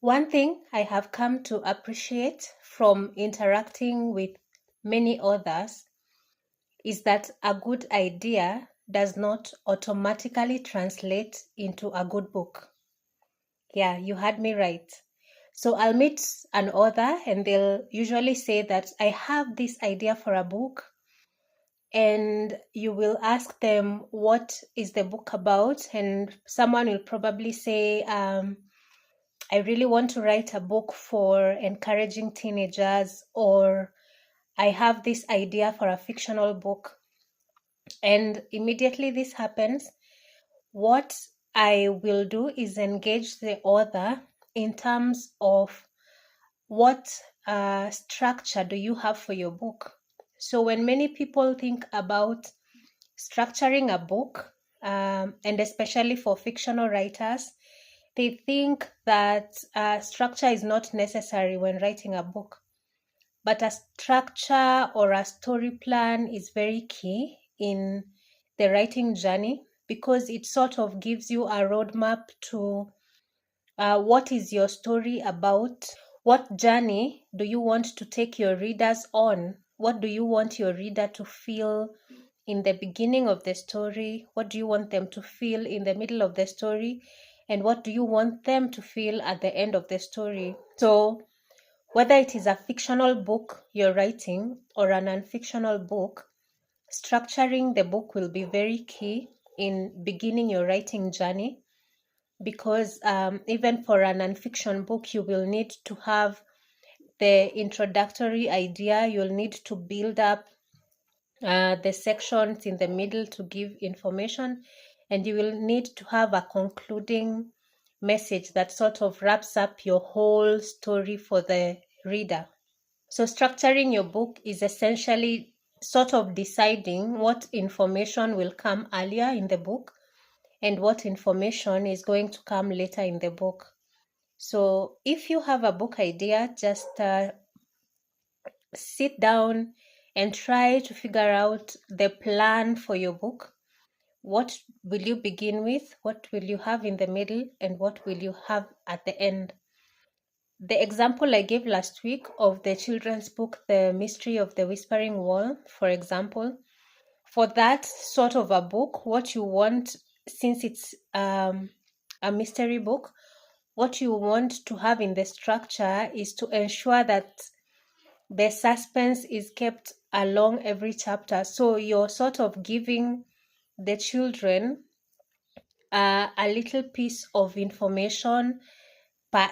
One thing I have come to appreciate from interacting with many others is that a good idea does not automatically translate into a good book. Yeah, you heard me right. So I'll meet an author and they'll usually say that I have this idea for a book, and you will ask them what is the book about, and someone will probably say, I really want to write a book for encouraging teenagers, or I have this idea for a fictional book. And immediately this happens, what I will do is engage the author in terms of what structure do you have for your book. So when many people think about structuring a book, and especially for fictional writers, they think that structure is not necessary when writing a book. But a structure or a story plan is very key in the writing journey, because it sort of gives you a roadmap to what is your story about? What journey do you want to take your readers on? What do you want your reader to feel in the beginning of the story? What do you want them to feel in the middle of the story? And what do you want them to feel at the end of the story? So whether it is a fictional book you're writing or a non-fictional book, structuring the book will be very key in beginning your writing journey, because even for a non-fiction book, you will need to have the introductory idea. You'll need to build up the sections in the middle to give information, and you will need to have a concluding message that sort of wraps up your whole story for the reader. So structuring your book is essentially sort of deciding what information will come earlier in the book and what information is going to come later in the book. So if you have a book idea, just sit down and try to figure out the plan for your book. What will you begin with? What will you have in the middle? And what will you have at the end? The example I gave last week of the children's book, The Mystery of the Whispering Wall, for example, for that sort of a book, what you want, since it's a mystery book, what you want to have in the structure is to ensure that the suspense is kept along every chapter. So you're sort of giving the children a little piece of information per